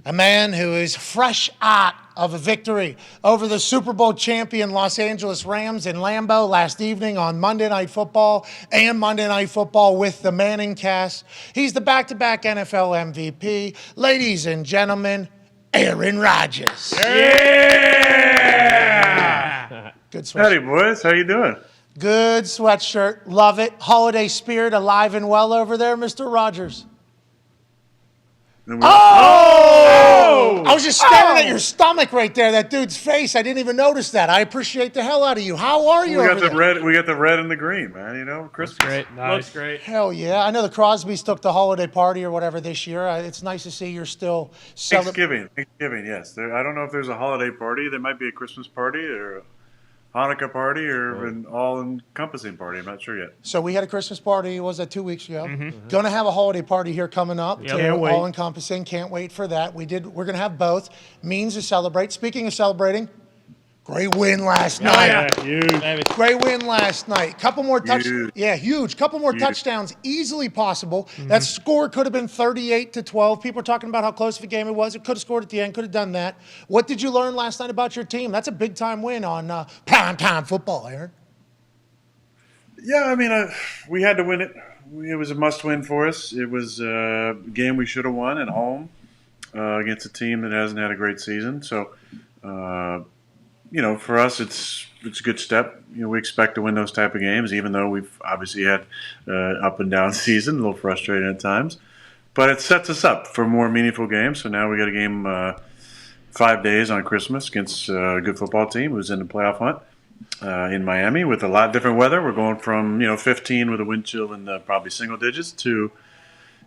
a man who is fresh out of a victory over the Super Bowl champion Los Angeles Rams in Lambeau last evening on Monday Night Football and Monday Night Football with the Manning cast. He's the back-to-back NFL MVP. Ladies and gentlemen, Aaron Rodgers. Yeah! Good sweatshirt. Howdy, boys. How you doing? Good sweatshirt. Love it. Holiday spirit alive and well over there, Mr. Rodgers. Oh! I was just staring at your stomach right there, that dude's face. I didn't even notice that. I appreciate the hell out of you. How are you? We got the red and the green, man. You know, Christmas. Great. Nice. Looks great. Hell yeah. I know the Crosbys took the holiday party or whatever this year. It's nice to see you're still celebrating. Thanksgiving, yes. I don't know if there's a holiday party. There might be a Christmas party or a Hanukkah party or an all-encompassing party. I'm not sure yet. So we had a Christmas party, was that 2 weeks ago? Going to have a holiday party here coming up. Yep. Can't wait. All-encompassing. Can't wait for that. We're going to have both. Means to celebrate. Speaking of celebrating, great win last night. Huge. Great win last night. Couple more Huge. huge. Couple more touchdowns, easily possible. That score could have been 38-12. People are talking about how close of a game it was. It could have scored at the end. Could have done that. What did you learn last night about your team? That's a big time win on primetime football, Aaron. Yeah, I mean, we had to win it. It was a must-win for us. It was a game we should have won at home against a team that hasn't had a great season. So, you know, for us, it's a good step. You know, we expect to win those type of games, even though we've obviously had up and down season, a little frustrating at times. But it sets us up for more meaningful games. So now we got a game 5 days on Christmas against a good football team who's in the playoff hunt in Miami with a lot of different weather. We're going from 15 with a wind chill in probably single digits to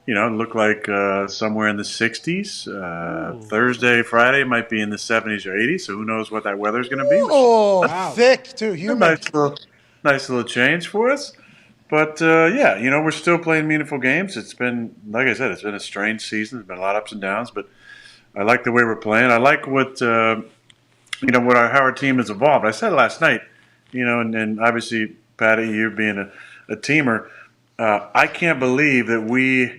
look like somewhere in the 60s. Thursday, Friday might be in the 70s or 80s, so who knows what that weather's going to be. Oh, wow. Thick, too. Nice little change for us. But, we're still playing meaningful games. It's been, like I said, it's been a strange season. There's been a lot of ups and downs, but I like the way we're playing. I like how our team has evolved. I said last night, and obviously, Patty, you being a teamer, I can't believe that we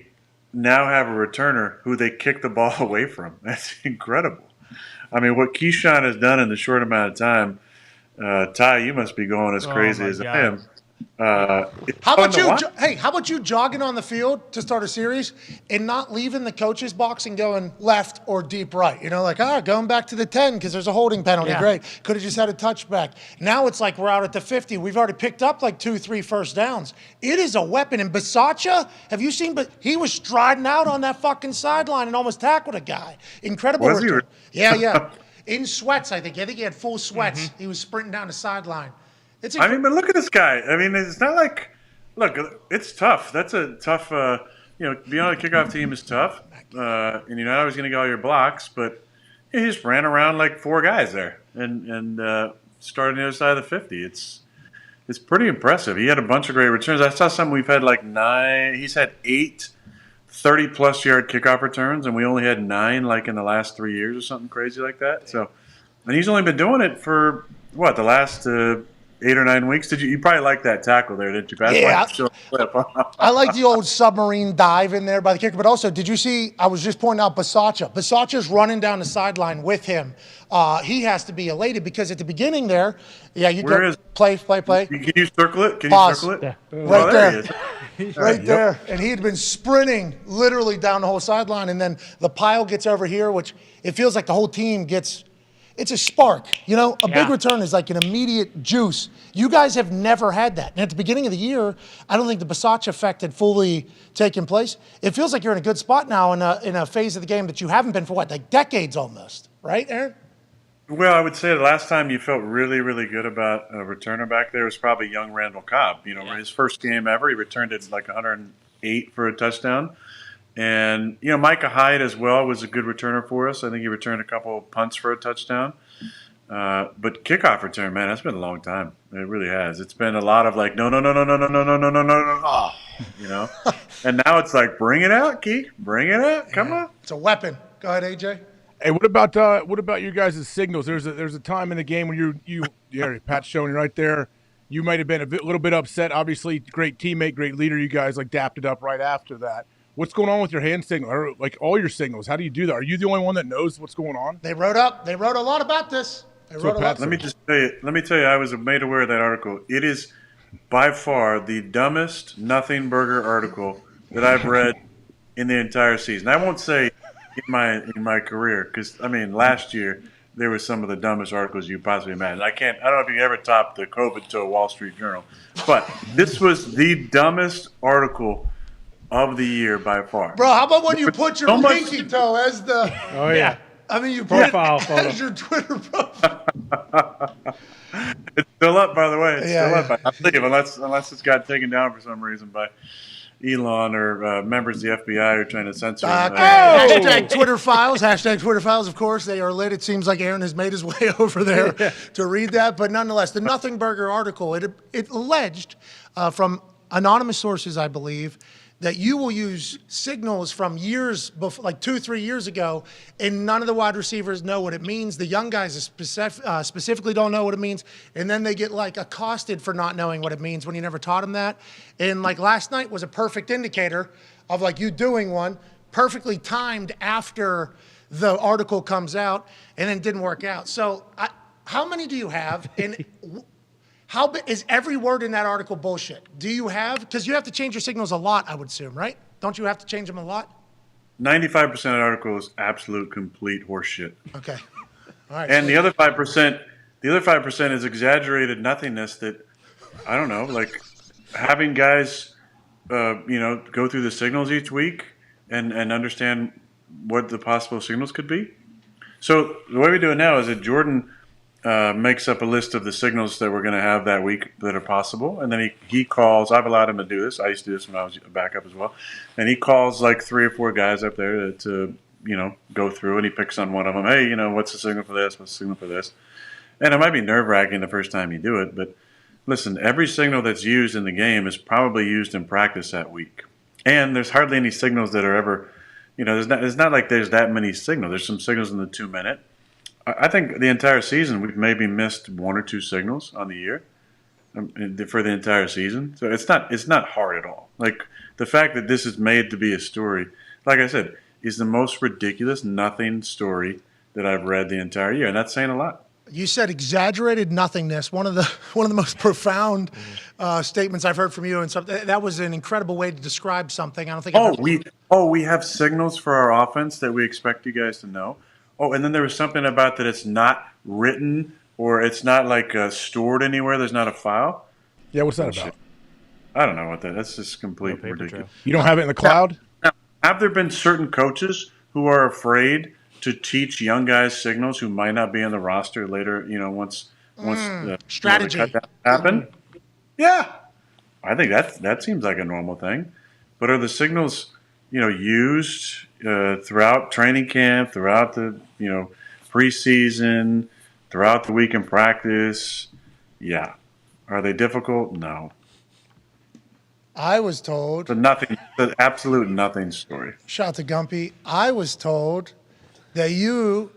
now have a returner who they kick the ball away from. That's incredible. I mean, what Keyshawn has done in the short amount of time, Ty, you must be going as crazy as I am. How about you jogging on the field to start a series and not leaving the coach's box and going left or deep right? Going back to the 10 because there's a holding penalty. Yeah. Great. Could have just had a touchback. Now it's like we're out at the 50. We've already picked up like 2-3 first downs. It is a weapon. And Bisaccia, have you seen? But he was striding out on that fucking sideline and almost tackled a guy. Incredible Was he? return. Yeah. In sweats, I think. I think he had full sweats. He was sprinting down the sideline. But look at this guy. I mean, it's not like – look, it's tough. That's a tough being on a kickoff team is tough. And you're not always going to get all your blocks, but he just ran around like four guys there and started on the other side of the 50. It's pretty impressive. He had a bunch of great returns. I saw some we've had like 9 – he's had 8 30-plus yard kickoff returns, and we only had 9 like in the last 3 years or something crazy like that. So, and he's only been doing it for, the last 8 or 9 weeks. You probably like that tackle there, didn't you, Pat? Yeah. I like the old submarine dive in there by the kicker. But also, did you see, I was just pointing out Bisaccia. Bisaccia's running down the sideline with him. He has to be elated because at the beginning there, play. Can you circle it? Pause. Circle it? Yeah. Right there. Right there. And he had been sprinting literally down the whole sideline. And then the pile gets over here, which it feels like the whole team gets – it's a spark. Big return is like an immediate juice. You guys have never had that. And at the beginning of the year, I don't think the Bisaccia effect had fully taken place. It feels like you're in a good spot now in a phase of the game that you haven't been for decades almost. Right, Aaron? Well, I would say the last time you felt really, really good about a returner back there was probably young Randall Cobb. His first game ever, he returned it like 108 for a touchdown. And, Micah Hyde as well was a good returner for us. I think he returned a couple of punts for a touchdown. But kickoff return, man, that's been a long time. It really has. It's been a lot of like, no. And now it's like, bring it out, Keith. Bring it out. Come on. It's a weapon. Go ahead, AJ. Hey, what about you guys' signals? There's a time in the game when Pat's showing you right there. You might have been a little bit upset. Obviously, great teammate, great leader. You guys like dapped it up right after that. What's going on with your hand signal, or like all your signals? How do you do that? Are you the only one that knows what's going on? They wrote a lot about this. Let me tell you, I was made aware of that article. It is by far the dumbest nothing burger article that I've read in the entire season. I won't say in my career, because I mean, last year there were some of the dumbest articles you possibly imagine. I don't know if you ever topped the COVID to a Wall Street Journal, but this was the dumbest article of the year by far. Bro, how about when you put your pinky toe as the? Oh yeah. I mean, you put it photo. as your Twitter profile. It's still up, by the way. It's still up, I believe, unless it's got taken down for some reason by Elon or members of the FBI who are trying to censor it. Hashtag Twitter files. Hashtag Twitter files. Of course, they are lit. It seems like Aaron has made his way over there to read that. But nonetheless, the Nothing Burger article, it alleged from anonymous sources, I believe, that you will use signals from years before, like 2-3 years ago, and none of the wide receivers know what it means. The young guys specifically don't know what it means, and then they get like accosted for not knowing what it means when you never taught them that. And like last night was a perfect indicator of like you doing one, perfectly timed after the article comes out, and then didn't work out. So how many do you have? And is every word in that article bullshit? Do you have, because you have to change your signals a lot, I would assume, right? Don't you have to change them a lot? 95% of the article is absolute complete horseshit. Okay. All right. And the other 5% is exaggerated nothingness that, I don't know, like having guys, go through the signals each week and understand what the possible signals could be. So the way we do it now is that Jordan makes up a list of the signals that we're going to have that week that are possible. And then he calls, I've allowed him to do this. I used to do this when I was a backup as well. And he calls like 3 or 4 guys up there to go through, and he picks on one of them. Hey, what's the signal for this? What's the signal for this? And it might be nerve-wracking the first time you do it, but listen, every signal that's used in the game is probably used in practice that week. And there's hardly any signals that are ever, it's not like there's that many signals. There's some signals in the 2-minute. I think the entire season we've maybe missed 1 or 2 signals on the year for the entire season. So it's not hard at all. Like the fact that this is made to be a story, like I said, is the most ridiculous nothing story that I've read the entire year, and that's saying a lot. You said exaggerated nothingness. One of the most profound statements I've heard from you, and something that was an incredible way to describe something. I don't think. We have signals for our offense that we expect you guys to know. Oh, and then there was something about that it's not written or it's not like stored anywhere. There's not a file. Yeah, what's that about? I don't know what that. That's just complete ridiculous. You don't have it in the cloud? Now, have there been certain coaches who are afraid to teach young guys signals who might not be on the roster later? Once strategy the cutdown happen. Yeah, I think that seems like a normal thing. But are the signals used throughout training camp, throughout the preseason, throughout the week in practice? Yeah. Are they difficult? No. I was told. The absolute nothing story. Shout out to Gumpy. I was told that you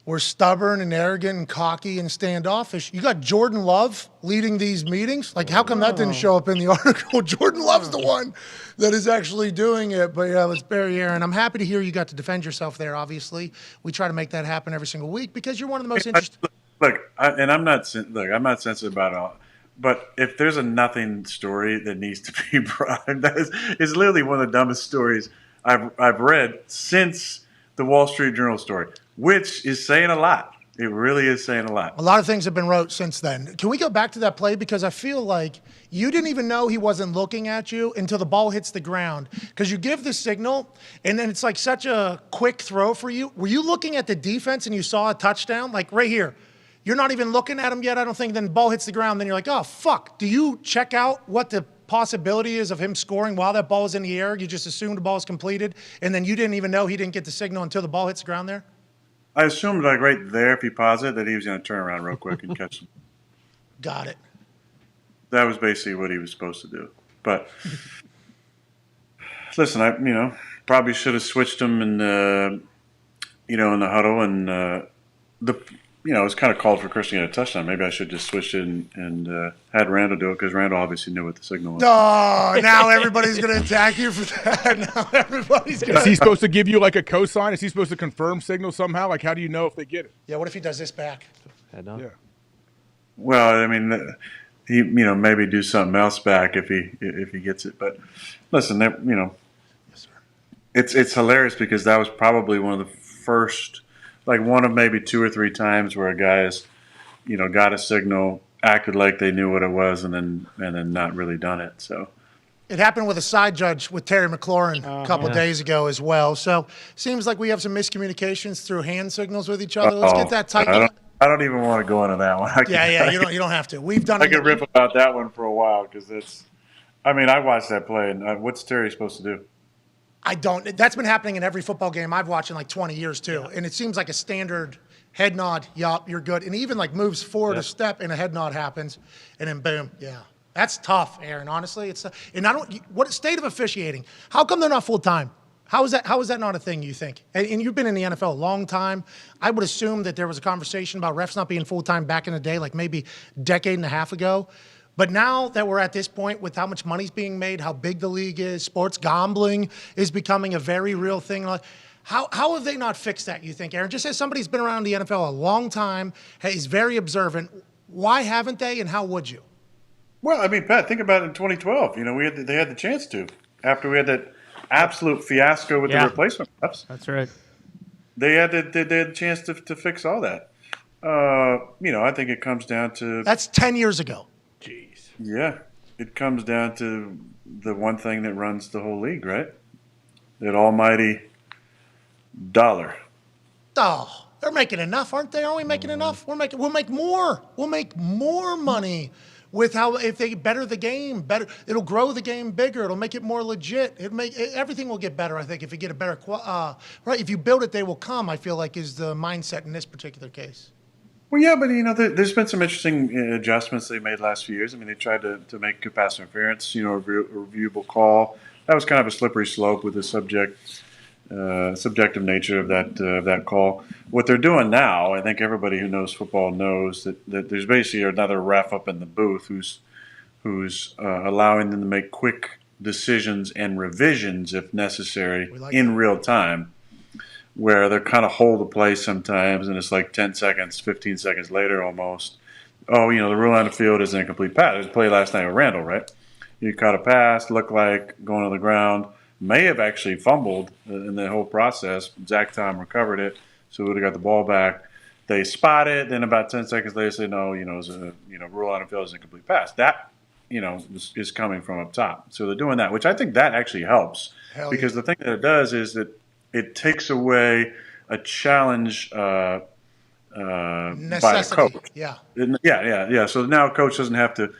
were stubborn and arrogant and cocky and standoffish. You got Jordan Love leading these meetings? Like, how come that didn't show up in the article? Jordan Love's the one that is actually doing it. But yeah, let's bury Aaron. I'm happy to hear you got to defend yourself there, obviously. We try to make that happen every single week because you're one of the most interesting. I'm not sensitive about it all. But if there's a nothing story that needs to be brought, that is literally one of the dumbest stories I've read since the Wall Street Journal story, which is saying a lot. It really is saying a lot. A lot of things have been wrote since then. Can we go back to that play? Because I feel like you didn't even know he wasn't looking at you until the ball hits the ground. Because you give the signal, and then it's like such a quick throw for you. Were you looking at the defense and you saw a touchdown? Like right here. You're not even looking at him yet, I don't think. Then the ball hits the ground. Then you're like, oh, fuck. Do you check out what the possibility is of him scoring while that ball is in the air? You just assume the ball is completed, and then you didn't even know he didn't get the signal until the ball hits the ground there? I assumed, like right there, if he paused it, that he was going to turn around real quick and catch him. Got it. That was basically what he was supposed to do. But listen, I probably should have switched him in the huddle, and it's kind of called for Christian to get a touchdown. Maybe I should just switch it and had Randall do it because Randall obviously knew what the signal was. Oh, now everybody's going to attack you for that. Now everybody's going Is he supposed to give you like a cosign? Is he supposed to confirm signal somehow? Like, how do you know if they get it? Yeah, what if he does this back? Yeah. Well, I mean, he maybe do something else back if he gets it. But listen, it's hilarious because that was probably one of the first, like one of maybe 2 or 3 times where a guy has, got a signal, acted like they knew what it was, and then not really done it. So it happened with a side judge with Terry McLaurin a couple days ago as well. So seems like we have some miscommunications through hand signals with each other. Let's get that tightened. I don't even want to go into that one. Yeah, you don't have to. We've done. I could rip about that one for a while because it's. I mean, I watched that play, and what's Terry supposed to do? I don't. That's been happening in every football game I've watched in like 20 years too, and it seems like a standard head nod. Yup, you're good, and he even like moves forward a step, and a head nod happens, and then boom, yeah. That's tough, Aaron. Honestly, it's and I don't. What state of officiating? How come they're not full time? How is that not a thing, you think? And you've been in the NFL a long time. I would assume that there was a conversation about refs not being full time back in the day, like maybe a decade and a half ago. But now that we're at this point with how much money's being made, how big the league is, sports gambling is becoming a very real thing. How have they not fixed that, you think, Aaron? Just as somebody's been around the NFL a long time, is very observant, why haven't they, and how would you? Well, I mean, Pat, think about it in 2012. They had the chance to. After we had that absolute fiasco with the replacement refs. That's right. They had the chance to fix all that. I think it comes down to... That's 10 years ago. Jeez. Yeah. It comes down to the one thing that runs the whole league, right? That almighty dollar. Oh, they're making enough, aren't they? Aren't we making enough? We'll make more. We'll make more money with if they better the game, better. It'll grow the game bigger. It'll make it more legit. Everything will get better, I think, if you get a better right. If you build it, they will come. I feel like is the mindset in this particular case. Well, yeah, but there's been some interesting adjustments they made last few years. I mean, they tried to make good pass interference, a reviewable call. That was kind of a slippery slope with the subjective nature of that call. What they're doing now, I think everybody who knows football knows that there's basically another ref up in the booth who's allowing them to make quick decisions and revisions if necessary in real time. Where they're kind of hold the play sometimes, and it's like 10 seconds, 15 seconds later almost. Oh, the rule on the field is an incomplete pass. There was a play last night with Randall, right? You caught a pass, looked like going to the ground, may have actually fumbled in the whole process. Zach Tom recovered it, so we would have got the ball back. They spot it, then about 10 seconds later say, no, it's a rule on the field is an incomplete pass. That, is coming from up top. So they're doing that, which I think that actually helps. Because the thing that it does is that it takes away a challenge by the coach. Yeah. Yeah. So now a coach doesn't have to,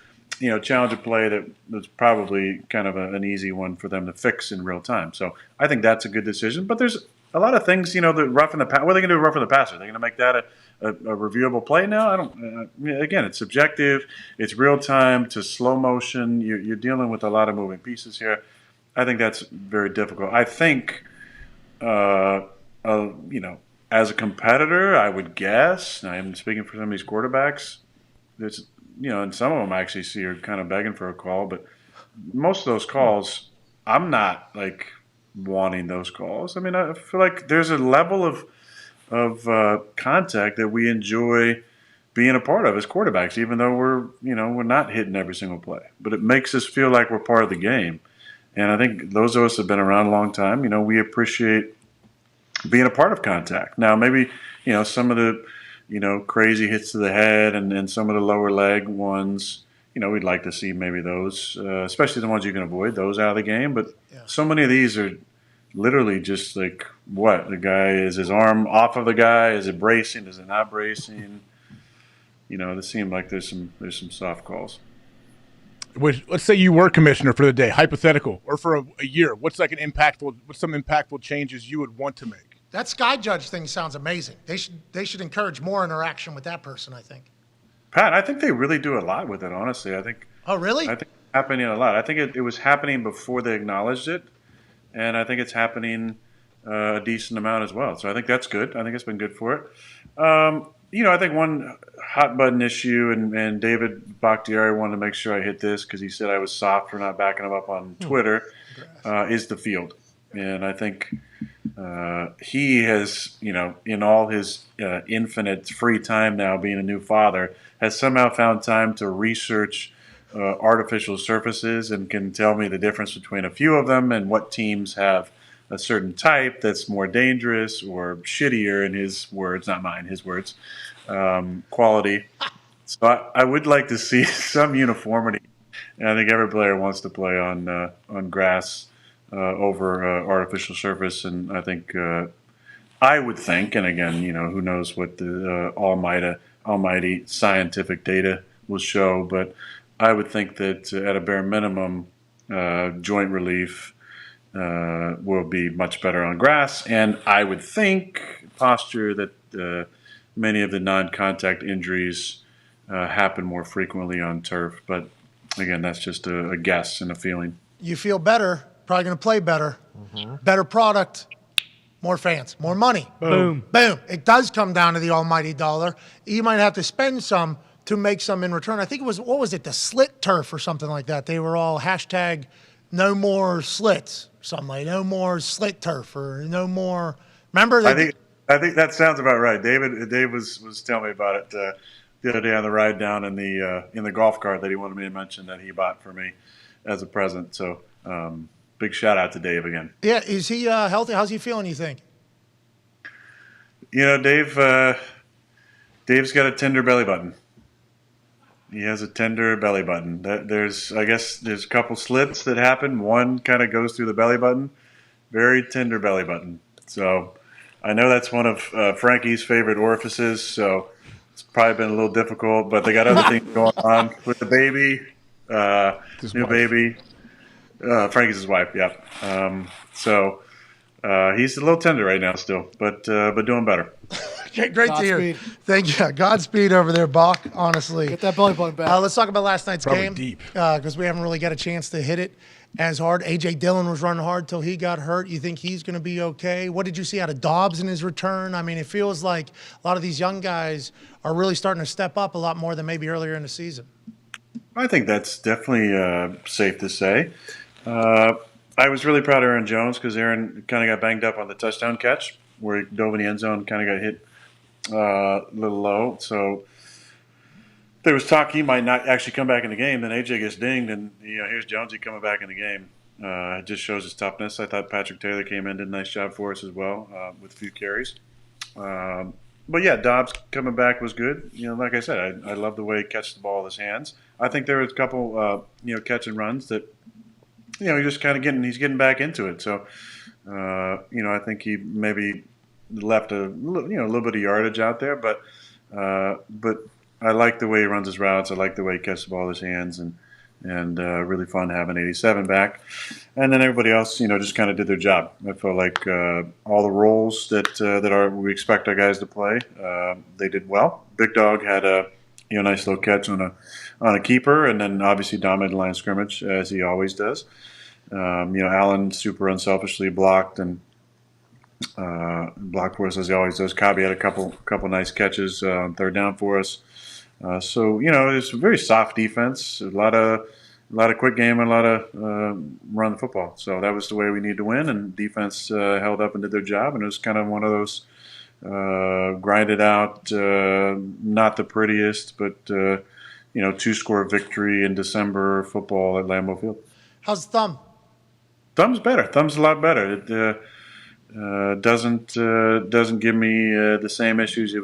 challenge a play that's probably kind of an easy one for them to fix in real time. So I think that's a good decision. But there's a lot of things, the roughing the pass. What are they going to do roughing the passer? Are they going to make that a reviewable play now? I don't. Again, it's subjective. It's real time to slow motion. You're dealing with a lot of moving pieces here. I think that's very difficult. I think. As a competitor, I would guess, and I'm speaking for some of these quarterbacks, there's, and some of them I actually see are kind of begging for a call, but most of those calls, I'm not like wanting those calls. I mean, I feel like there's a level of contact that we enjoy being a part of as quarterbacks, even though we're not hitting every single play, but it makes us feel like we're part of the game. And I think those of us have been around a long time. We appreciate being a part of contact. Now, maybe, some of the, crazy hits to the head and some of the lower leg ones, we'd like to see maybe those, especially the ones you can avoid, those out of the game. But so many of these are literally just like, what? The guy, is his arm off of the guy? Is it bracing? Is it not bracing? It seems like there's some soft calls. Let's say you were commissioner for the day, hypothetical, or for a year. What's some impactful changes you would want to make? That sky judge thing sounds amazing. They should encourage more interaction with that person, I think. Pat, I think they really do a lot with it, honestly. I think. Oh, really? I think it's happening a lot. I think it was happening before they acknowledged it, and I think it's happening a decent amount as well. So I think that's good. I think it's been good for it. I think one hot button issue, and David Bakhtiari wanted to make sure I hit this because he said I was soft for not backing him up on Twitter, is the field. And I think he has, in all his infinite free time now, being a new father, has somehow found time to research artificial surfaces and can tell me the difference between a few of them and what teams have a certain type that's more dangerous or shittier, in his words, not mine, his words, quality. So I would like to see some uniformity. And I think every player wants to play on grass over artificial surface. And I think I would think, and again, who knows what the almighty scientific data will show, but I would think that at a bare minimum, joint relief will be much better on grass, and I would think posture that many of the non-contact injuries happen more frequently on turf. But again, that's just a guess and a feeling. You feel better, probably going to play better, better product, more fans, more money. Boom. Boom. It does come down to the almighty dollar. You might have to spend some to make some in return. I think it was, what was it, the slit turf or something like that. They were all hashtag no more slits. Something like no more slit turf or no more. Remember? I think that sounds about right. Dave was telling me about it the other day on the ride down in the golf cart that he wanted me to mention that he bought for me as a present. So big shout out to Dave again. Yeah, is he healthy? How's he feeling? You think? Dave's got a tender belly button. He has a tender belly button. There's a couple slits that happen. One kind of goes through the belly button. Very tender belly button. So I know that's one of Frankie's favorite orifices. So it's probably been a little difficult. But they got other things going on with the baby, new baby. Frankie's his wife. Yeah. So he's a little tender right now still, but doing better. Great to hear. Thank you. Godspeed over there, Bach, honestly. Get that belly button back. Let's talk about last night's Probably game. deep. Because we haven't really got a chance to hit it as hard. A.J. Dillon was running hard till he got hurt. You think he's going to be okay? What did you see out of Dobbs in his return? I mean, it feels like a lot of these young guys are really starting to step up a lot more than maybe earlier in the season. I think that's definitely safe to say. I was really proud of Aaron Jones because Aaron kind of got banged up on the touchdown catch where he dove in the end zone, kind of got hit a little low. So there was talk he might not actually come back in the game. Then AJ gets dinged, and here's Jonesy coming back in the game. It just shows his toughness. I thought Patrick Taylor came in, did a nice job for us as well with a few carries. But yeah, Dobbs coming back was good. Like I said, I love the way he catches the ball with his hands. I think there was a couple catch and runs that he just kind of he's getting back into it. So I think he maybe left a little bit of yardage out there, but I like the way he runs his routes. I like the way he catches the ball with his hands, and really fun having 87 back. And then everybody else, just kind of did their job. I felt like all the roles that we expect our guys to play, they did well. Big Dog had a nice little catch on a keeper, and then obviously dominated the line of scrimmage as he always does. Allen super unselfishly blocked and blocked for us as he always does. Cobby had a couple nice catches on third down for us. So it's a very soft defense, a lot of quick game, and a lot of run the football. So that was the way we need to win, and defense held up and did their job, and it was kind of one of those grinded out, not the prettiest, but 2-score victory in December football at Lambeau Field. How's the thumb? Thumb's better. Thumb's a lot better. It doesn't give me the same issues it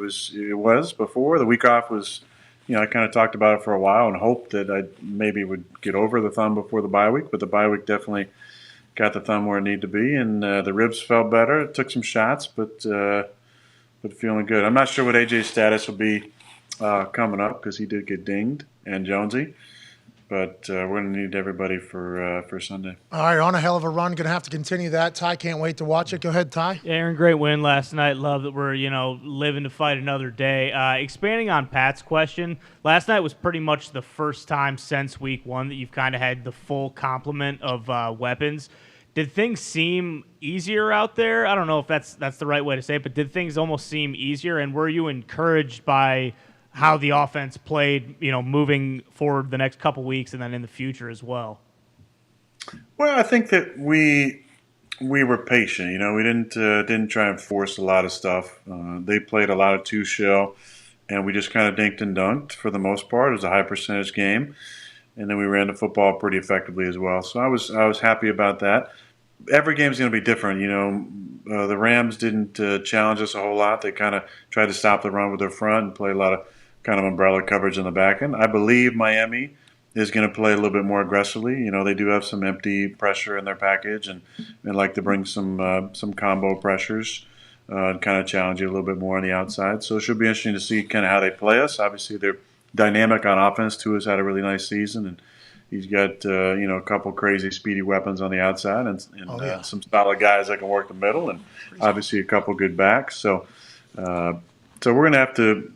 was before. The week off was, I kind of talked about it for a while and hoped that I maybe would get over the thumb before the bye week, but the bye week definitely got the thumb where it needed to be, and the ribs felt better. It took some shots, but feeling good. I'm not sure what AJ's status will be coming up because he did get dinged, and Jonesy. But we're going to need everybody for Sunday. All right, on a hell of a run. Going to have to continue that. Ty can't wait to watch it. Go ahead, Ty. Yeah, Aaron, great win last night. Love that we're, living to fight another day. Expanding on Pat's question, last night was pretty much the first time since week one that you've kind of had the full complement of weapons. did things seem easier out there? I don't know if that's the right way to say it, but did things almost seem easier? And were you encouraged by how the offense played, moving forward the next couple weeks and then in the future as well? Well, I think that we were patient. We didn't try and force a lot of stuff. They played a lot of two shell, and we just kind of dinked and dunked for the most part. It was a high percentage game, and then we ran the football pretty effectively as well. So I was happy about that. Every game's going to be different. The Rams didn't challenge us a whole lot. They kind of tried to stop the run with their front and play a lot of kind of umbrella coverage in the back end. I believe Miami is going to play a little bit more aggressively. They do have some empty pressure in their package and like to bring some combo pressures and kind of challenge you a little bit more on the outside. So it should be interesting to see kind of how they play us. Obviously, they're dynamic on offense. Tua's had a really nice season, and he's got a couple crazy speedy weapons on the outside and some solid guys that can work the middle, and obviously a couple good backs. So we're going to have to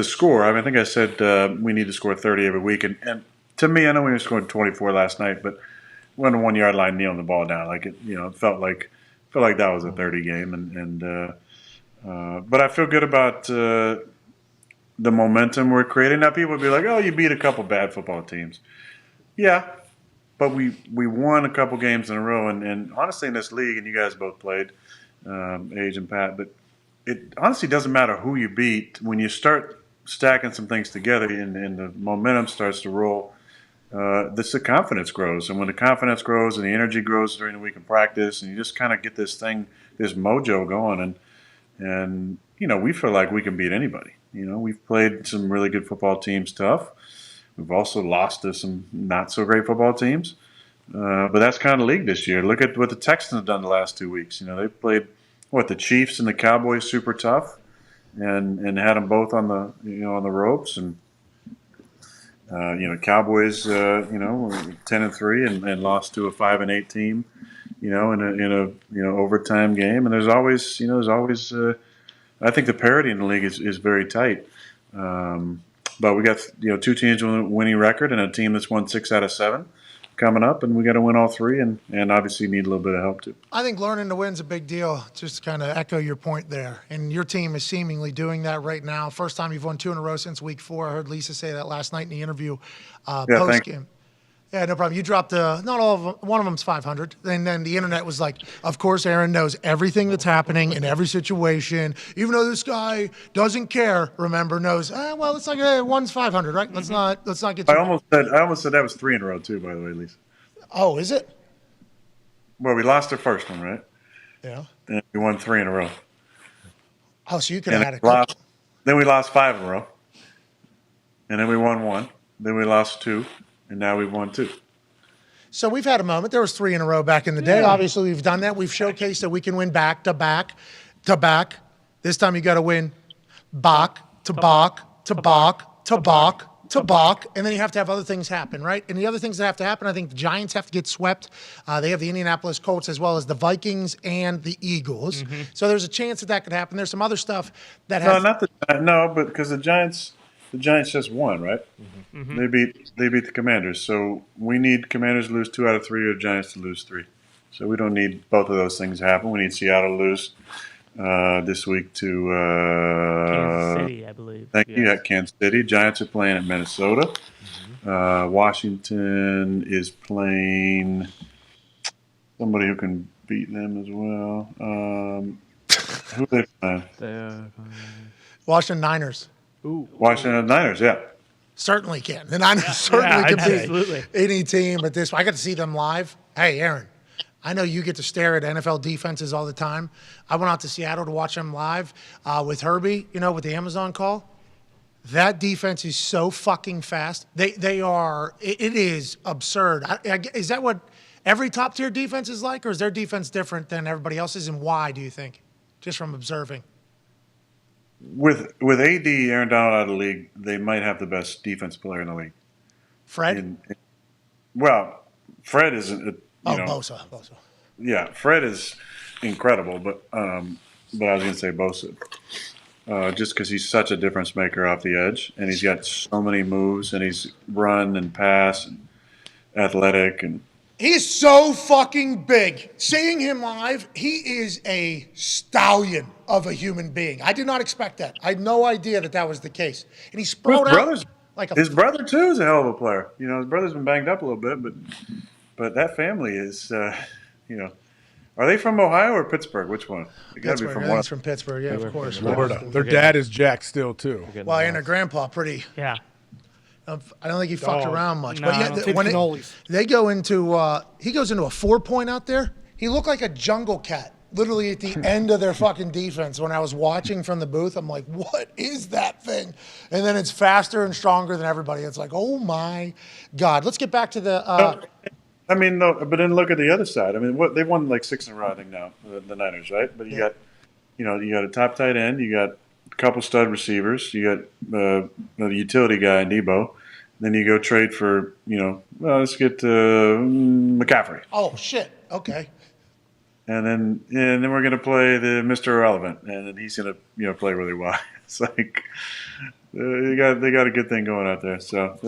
score. I think I said we need to score 30 every week, and to me, I know we were scoring 24 last night, but we're on the 1 yard line kneeling the ball down. Like it felt like that was a 30 game, but I feel good about the momentum we're creating. Now people would be like, "Oh, you beat a couple bad football teams." Yeah, but we won a couple games in a row, and honestly, in this league, and you guys both played, Age and Pat, but it honestly doesn't matter who you beat when you start stacking some things together and the momentum starts to roll. The confidence grows, and when the confidence grows and the energy grows during the week of practice, and you just kind of get this mojo going, and we feel like we can beat anybody. We've played some really good football teams tough. We've also lost to some not so great football teams, but that's kind of the league this year. Look at what the Texans have done the last 2 weeks. They played the Chiefs and the Cowboys super tough, and had them both on the on the ropes, and Cowboys 10-3 and lost to a 5-8 team, in a overtime game, and there's always I think the parity in the league is very tight. But we got two teams with a winning record and a team that's won 6 out of 7 coming up, and we got to win all 3, and obviously need a little bit of help too. I think learning to win's a big deal. Just to kind of echo your point there, and your team is seemingly doing that right now. First time you've won 2 in a row since week 4. I heard Lisa say that last night in the interview post game. Yeah, no problem. You dropped not all of them. One of them's 500. And then the internet was like, of course, Aaron knows everything that's happening in every situation. Even though this guy doesn't care, remember, knows, well, it's like, one's 500, right? Let's not get too I almost said that was 3 in a row too, by the way, Lisa. Oh, is it? Well, we lost our first one, right? Yeah. And we won 3 in a row. Oh, so you could have had a couple. Then we lost 5 in a row. And then we won 1. Then we lost 2. And now we've won 2. So we've had a moment. There was 3 in a row back in the day. Obviously, we've done that. We've showcased that we can win back to back to back. This time you got to win back to back to back to back to back. And then you have to have other things happen, right? And the other things that have to happen, I think the Giants have to get swept. They have the Indianapolis Colts as well as the Vikings and the Eagles. So there's a chance that could happen. There's some other stuff that has. But because the Giants just won, right? They beat the Commanders. So we need Commanders to lose 2 out of 3 or Giants to lose 3. So we don't need both of those things to happen. We need Seattle to lose this week to Kansas City, I believe. Thank you. At Kansas City. Giants are playing at Minnesota. Washington is playing somebody who can beat them as well. Who are they playing? Washington Niners. Ooh. Washington Niners, yeah. Certainly can. The Niners certainly can absolutely. beat any team, but I got to see them live. Hey, Aaron, I know you get to stare at NFL defenses all the time. I went out to Seattle to watch them live with Herbie, with the Amazon call. That defense is so fucking fast. They are. It is absurd. Is that what every top tier defense is like, or is their defense different than everybody else's? And why do you think? Just from observing. With AD, Aaron Donald out of the league, they might have the best defense player in the league. Fred? Fred isn't. Bosa. Yeah, Fred is incredible, but I was going to say Bosa. Just because he's such a difference maker off the edge, and he's got so many moves, and he's run and pass and athletic, and He's so fucking big. Seeing him live, he is a stallion of a human being. I did not expect that. I had no idea that was the case. And he sprawled out like a... His brother, too, is a hell of a player. You know, his brother's been banged up a little bit, but that family is, you know... Are they from Ohio or Pittsburgh? Which one? They got to be from one. From Pittsburgh, yeah, of course. Florida. Their dad is Jack still, too. Well, and their grandpa, pretty... Yeah. I don't think he fucked around much. No. But yeah, when they go into... he goes into a 4-point out there. He looked like a jungle cat. Literally at the end of their fucking defense. When I was watching from the booth, I'm like, what is that thing? And then it's faster and stronger than everybody. It's like, oh my God. Let's get back to the... I mean, no, but then look at the other side. I mean, they've won like 6 in a row, I think now, the Niners, right? But you got a top tight end, you got a couple stud receivers, you got the utility guy, Debo. Then you go trade for, let's get McCaffrey. Oh shit! Okay. And then we're gonna play the Mr. Irrelevant, and then he's gonna play really well. It's like they got a good thing going out there. So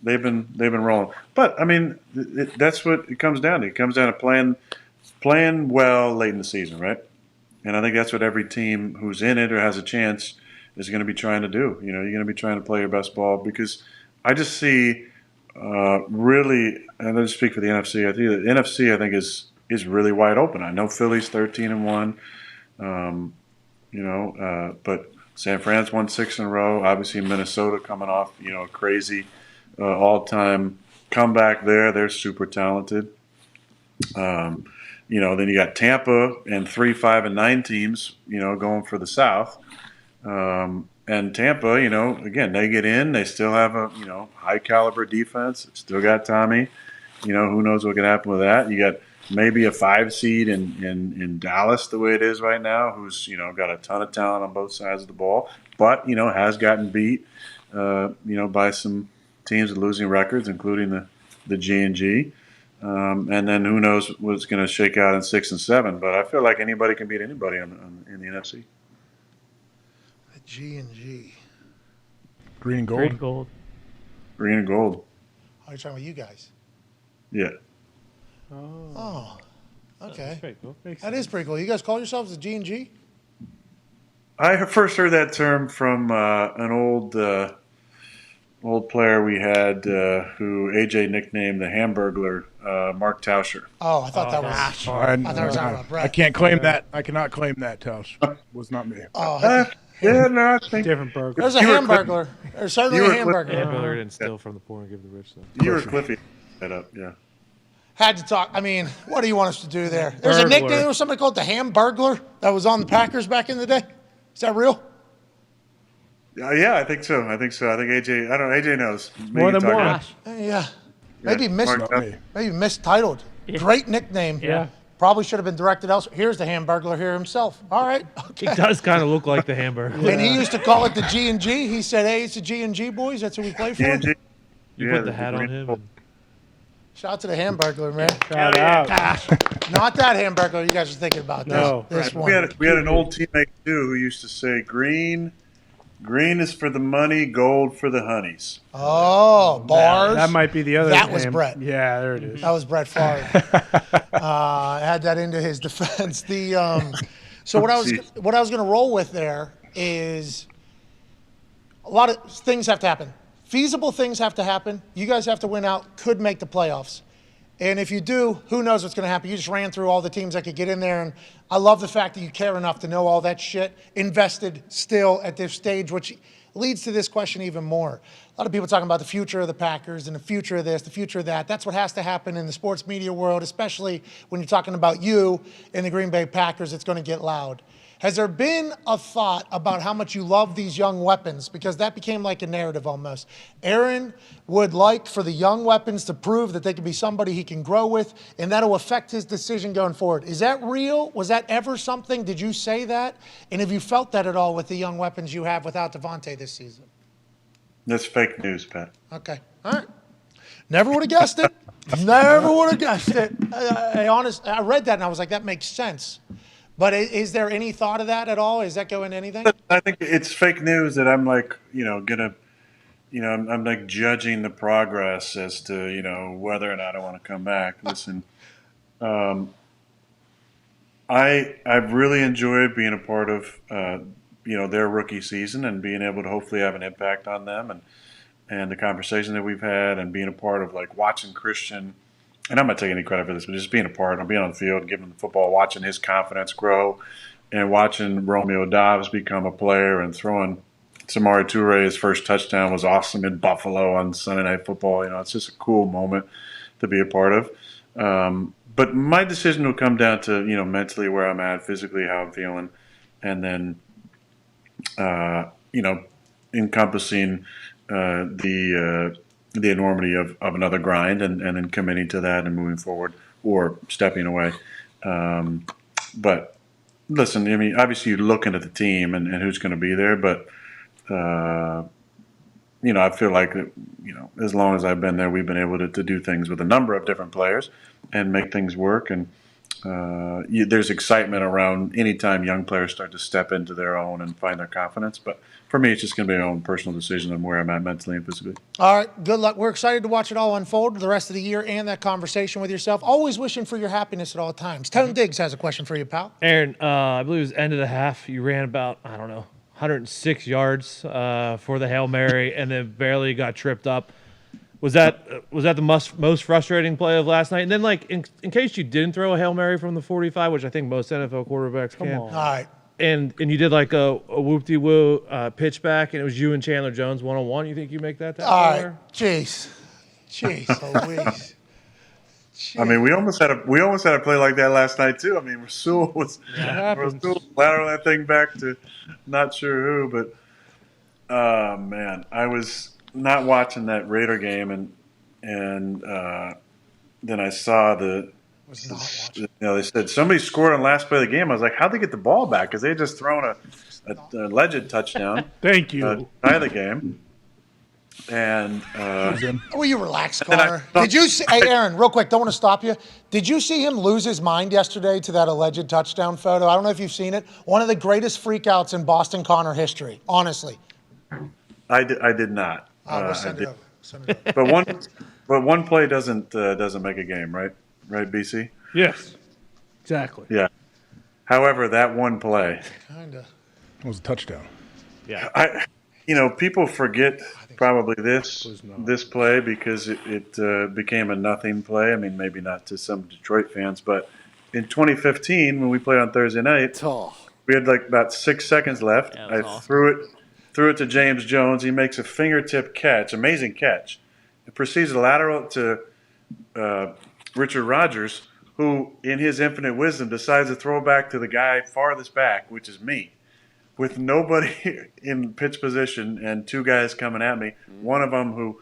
they've been rolling. But I mean, that's what it comes down to. It comes down to playing well late in the season, right? And I think that's what every team who's in it or has a chance is going to be trying to do. You're going to be trying to play your best ball, because I just see really, and I'll speak for the NFC. I think the NFC is really wide open. I know Philly's 13-1, but San Fran's won 6 in a row. Obviously, Minnesota coming off a crazy all-time comeback there. They're super talented. Then you got Tampa and 3, 5, and 9 teams, going for the South. And Tampa, again, they get in. They still have a, high caliber defense. Still got Tommy. Who knows what can happen with that? You got maybe a 5 seed in Dallas, the way it is right now, who's, got a ton of talent on both sides of the ball, but, has gotten beat, by some teams with losing records, including the G&G. And then who knows what's going to shake out in 6 and 7. But I feel like anybody can beat anybody in the NFC. G&G. Green and gold. Green and gold. Green and gold. Are you talking about you guys? Yeah. Oh, okay. That's pretty cool. That is pretty cool. You guys call yourselves the G&G? I first heard that term from an old player we had who AJ nicknamed the Hamburglar, Mark Tauscher. Oh, I thought that was... I thought it was talking about Brett. I can't claim that. I cannot claim that, Tausch. Was not me. Oh, Yeah, no, I think Different burger. there's a Hamburglar. There's certainly a Hamburglar. Hamburger didn't steal from the poor and give the rich. So. you were Cliffy. That up, yeah. Had to talk. I mean, what do you want us to do there? There's a Burglar. nickname. There was somebody called the Hamburglar that was on the Packers back in the day. Is that real? Yeah, I think so. I think AJ. I don't know. AJ knows. Maybe More than talk one. about- Yeah. Maybe Mark Tauscher. maybe mistitled. Great nickname. Yeah. Probably should have been directed elsewhere. Here's the Hamburglar here himself. All right. Okay. It does kind of look like the hamburger. And he used to call it the G&G. He said, hey, it's the G&G boys. That's who we play for. G&G. You Yeah, put the hat on him. And Shout out to the Hamburglar, man. shout out. Not that Hamburglar you guys are thinking about. No. This one. We had an old teammate too who used to say, "Green is for the money, gold for the honeys." Oh, bars. That might be the other. That was Brett. Yeah, there it is. That was Brett Favre. Add that into his defense. So what I was going to roll with there is a lot of things have to happen. Feasible things have to happen. You guys have to win out. Could make the playoffs. And if you do, who knows what's going to happen? You just ran through all the teams that could get in there. And I love the fact that you care enough to know all that shit. Invested still at this stage, which leads to this question even more. A lot of people talking about the future of the Packers and the future of this, the future of that. That's what has to happen in the sports media world, especially when you're talking about you and the Green Bay Packers. It's going to get loud. Has there been a thought about how much you love these young weapons? Because that became like a narrative almost. Aaron would like for the young weapons to prove that they can be somebody he can grow with, and that'll affect his decision going forward. Is that real? Was that ever something? Did you say that? And have you felt that at all with the young weapons you have without Devontae this season? That's fake news, Pat. Okay. All right. Never would have guessed it. Never would have guessed it. I read that and I was like, that makes sense. But is there any thought of that at all? Is that going anything? I think it's fake news that I'm like, gonna I'm like judging the progress as to, whether or not I want to come back. Listen, I've really enjoyed being a part of, their rookie season and being able to hopefully have an impact on them and the conversation that we've had and being a part of like watching Christian. And I'm not taking any credit for this, but just being a part. I'm being on the field, giving him the football, watching his confidence grow, and watching Romeo Dobbs become a player and throwing Samari Toure's first touchdown was awesome in Buffalo on Sunday Night Football. It's just a cool moment to be a part of. But my decision will come down to, mentally where I'm at, physically how I'm feeling, and then, encompassing the enormity of another grind and then committing to that and moving forward or stepping away. But listen, obviously you're looking at the team and who's going to be there, but, I feel like, as long as I've been there, we've been able to do things with a number of different players and make things work. And there's excitement around anytime young players start to step into their own and find their confidence. But for me, it's just going to be my own personal decision on where I'm at mentally and physically. All right, good luck. We're excited to watch it all unfold the rest of the year and that conversation with yourself. Always wishing for your happiness at all times. Tone Diggs has a question for you, pal. Aaron, I believe it was end of the half. You ran about, 106 yards for the Hail Mary and then barely got tripped up. Was that the most frustrating play of last night? And then, in case you didn't throw a Hail Mary from the 45, which I think most NFL quarterbacks can. All right. And you did like a whoop-de-woo pitch back, and it was you and Chandler Jones one-on-one. You think you make that All right. far? Jeez, Louise. I mean, we almost had a play like that last night too. I mean, Rasul was lateraling that thing back to not sure who, but man, I was not watching that Raider game, and then I saw they said somebody scored on last play of the game. I was like, how'd they get the ball back? Because they had just thrown a alleged touchdown. Thank you. Tie of the game. And Will you relax, Connor? Did you see, hey, Aaron, real quick, don't want to stop you. Did you see him lose his mind yesterday to that alleged touchdown photo? I don't know if you've seen it. One of the greatest freakouts in Boston Connor history, honestly. I did not. We'll send it over. Send it over. But one play doesn't make a game, right? Right, BC? Yes. Exactly. Yeah. However, that one play, Kinda. It was a touchdown. Yeah. people forget probably this play because it became a nothing play. I mean, maybe not to some Detroit fans, but in 2015 when we played on Thursday night, we had like about 6 seconds left. Yeah, I awesome. threw it to James Jones. He makes a fingertip catch, amazing catch. It proceeds to lateral to Richard Rodgers, who, in his infinite wisdom, decides to throw back to the guy farthest back, which is me, with nobody in pitch position and two guys coming at me. One of them who,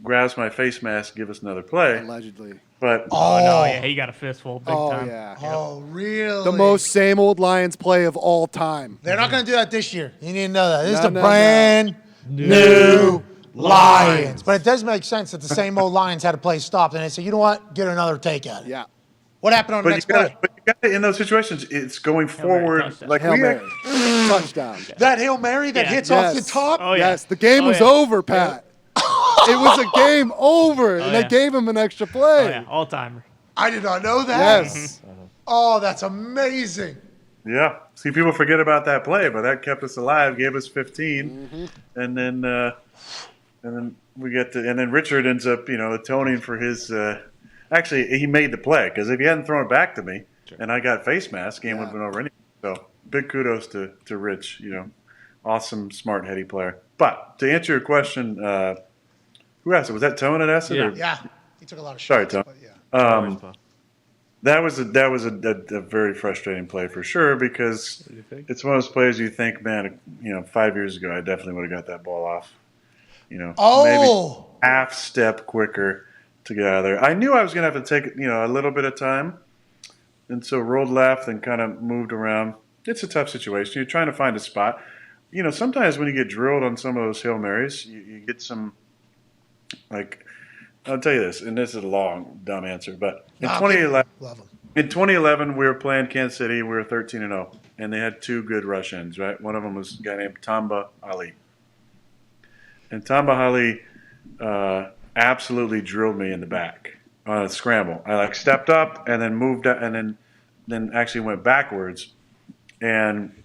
grabs my face mask, give us another play. Allegedly. But Oh, no, yeah, he got a fistful big time. Yeah. Oh, really? The most same old Lions play of all time. They're not going to do that this year. You need to know that. This is No, the no, brand new Lions. But it does make sense that the same old Lions had a play stopped, and they said, you know what? Get another take at it. Yeah. What happened on the next play? But you got to, in those situations, it's going Mary forward. touchdown. Like Hail we Mary. Touchdown. That Hail Mary that Yeah. hits Yes. off the top? Oh, yeah. Yes, the game Oh, was yeah. over, Pat. It was a game over, and yeah. they gave him an extra Oh, play. yeah, all-timer. I did not know that. Yes. Oh, that's amazing. Yeah. See, people forget about that play, but that kept us alive, gave us 15, and then we get to, and then Richard ends up, atoning for his. Actually, he made the play because if he hadn't thrown it back to me, and I got face mask, game would have been over anyway. So big kudos to Rich. Awesome, smart, heady player. But to answer your question, who asked it? Was that Tone that asked it? Yeah. or- Yeah. He took a lot of Sorry, shots. Tom. But yeah. That was a very frustrating play for sure because it's one of those plays you think, man, 5 years ago I definitely would have got that ball off. Maybe Oh. half step quicker to get out of there. I knew I was going to have to take a little bit of time, and so rolled left and kind of moved around. It's a tough situation. You're trying to find a spot. Sometimes when you get drilled on some of those Hail Marys, you get some like. I'll tell you this, and this is a long, dumb answer, but in 2011, Love him. in 2011, we were playing Kansas City. We were 13-0, and they had two good rush ends. Right, one of them was a guy named Tamba Ali, and Tom Bahali absolutely drilled me in the back on a scramble. I like stepped up and then moved and then actually went backwards, and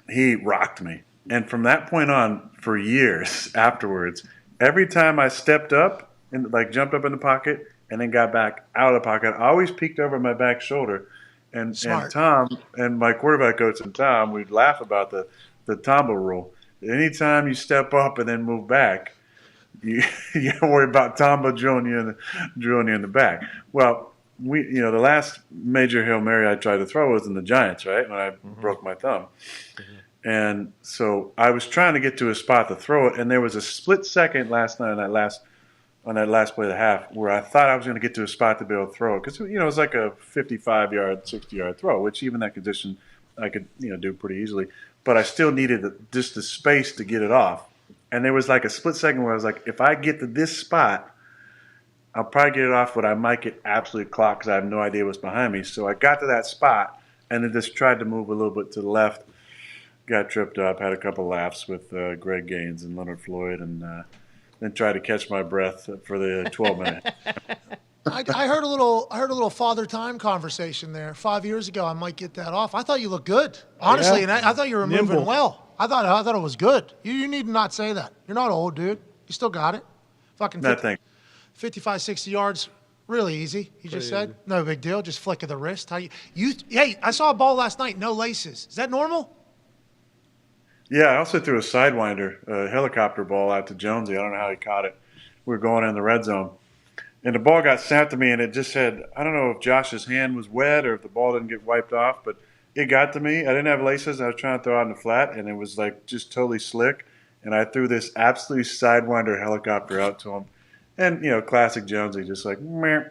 he rocked me. And from that point on, for years afterwards, every time I stepped up and like jumped up in the pocket and then got back out of the pocket, I always peeked over my back shoulder. And Tom and my quarterback coach and Tom, we'd laugh about the Tombo rule. Anytime you step up and then move back, you don't worry about Tombo drilling you in the back. Well, the last major Hail Mary I tried to throw was in the Giants, right, when I broke my thumb. And so I was trying to get to a spot to throw it, and there was a split second last night on that last play of the half where I thought I was going to get to a spot to be able to throw it, because it was like a 55-yard, 60-yard throw, which even that condition I could do pretty easily. But I still needed just the space to get it off. And there was like a split second where I was like, if I get to this spot, I'll probably get it off, but I might get absolutely clocked because I have no idea what's behind me. So I got to that spot and then just tried to move a little bit to the left, got tripped up, had a couple laughs with Greg Gaines and Leonard Floyd, and then tried to catch my breath for the 12 minutes. I heard a little father time conversation there. 5 years ago, I might get that off. I thought you looked good, honestly, and I thought you were moving well. I thought it was good. You need to not say that. You're not old, dude. You still got it. Fucking 55, 60 yards, really easy. You just said no big deal. Just flick of the wrist. Hey, I saw a ball last night, no laces. Is that normal? Yeah, I also threw a sidewinder, a helicopter ball out to Jonesy. I don't know how he caught it. We were going in the red zone. And the ball got snapped to me, and it just said, I don't know if Josh's hand was wet or if the ball didn't get wiped off, but it got to me. I didn't have laces. I was trying to throw out in the flat, and it was like just totally slick. And I threw this absolutely sidewinder helicopter out to him. And, classic Jonesy, just like, meh,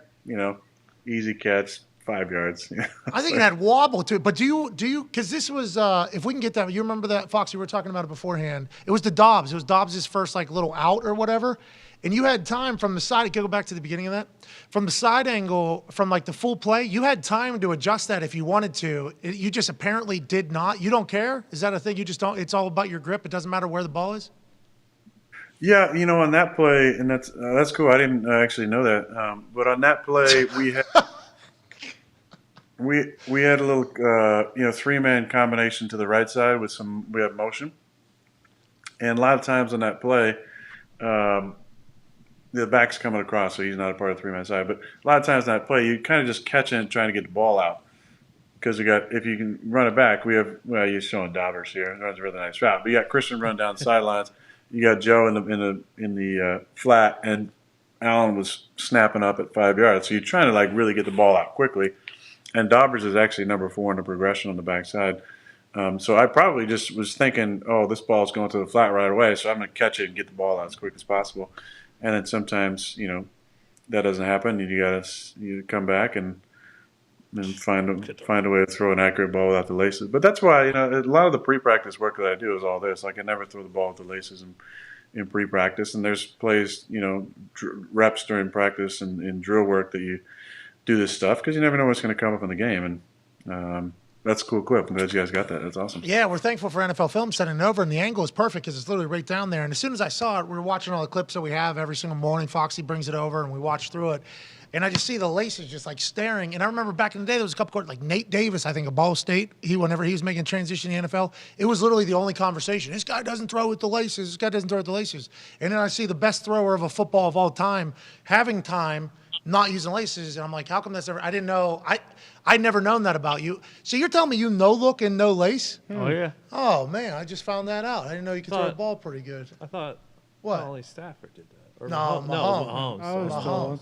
easy catch, 5 yards. I think it had wobble to it. But do you, because this was, if we can get that, you remember that, Fox, you were talking about it beforehand. It was the Dobbs. It was Dobbs' first, little out or whatever. And you had time from the side, you could go back to the beginning of that. From the side angle, from the full play, you had time to adjust that if you wanted to. You just apparently did not. You don't care? Is that a thing? You just don't, it's all about your grip. It doesn't matter where the ball is? Yeah, on that play, and that's cool. I didn't actually know that. But on that play, we had we had a little 3-man combination to the right side with we had motion, and a lot of times on that play, the back's coming across, so he's not a part of the 3-man side. But a lot of times in that play, you kind of just catch it trying to get the ball out, because if you can run it back, we have you're showing Dobbers here. It runs a really nice route, but you got Christian run down the sidelines. You got Joe in the flat, and Allen was snapping up at 5 yards. So you're trying to really get the ball out quickly. And Dobbers is actually number 4 in the progression on the backside. So I probably just was thinking, oh, this ball's going to the flat right away, so I'm going to catch it and get the ball out as quick as possible. And then sometimes that doesn't happen. You come back and find a way to throw an accurate ball without the laces. But that's why a lot of the pre-practice work that I do is all this. I never throw the ball with the laces in pre-practice. And there's plays, reps during practice and drill work that you do this stuff because you never know what's going to come up in the game. And that's a cool clip. I'm glad you guys got that. That's awesome. Yeah, we're thankful for NFL Film sending it over, and the angle is perfect because it's literally right down there. And as soon as I saw it, we were watching all the clips that we have every single morning. Foxy brings it over, and we watch through it. And I just see the laces just staring. And I remember back in the day, there was a couple of Nate Davis, I think, of Ball State. Whenever he was making a transition in the NFL, it was literally the only conversation. This guy doesn't throw with the laces. This guy doesn't throw with the laces. And then I see the best thrower of a football of all time having time, not using laces. And I'm like, how come that's ever? I didn't know. I'd never known that about you. So you're telling me you no look and no lace? Oh, yeah. Oh, man, I just found that out. I didn't know you could throw a ball pretty good. I thought What? Ollie Stafford did that. Or No, Mahomes. Mahomes. I was Mahomes. told.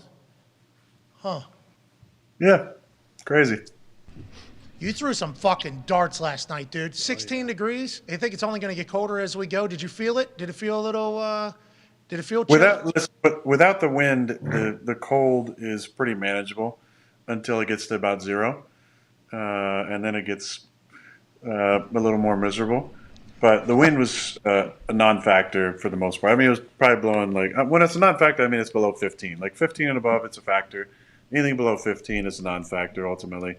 Huh. Yeah, crazy. You threw some fucking darts last night, dude. 16 degrees. I think it's only going to get colder as we go. Did you feel it? Did it feel a little? Did it feel chill? Without the wind, the cold is pretty manageable until it gets to about 0, and then it gets a little more miserable. But the wind was a non-factor for the most part. I mean, it was probably blowing when it's a non-factor, I mean it's below 15. 15 and above, it's a factor. Anything below 15 is a non-factor ultimately,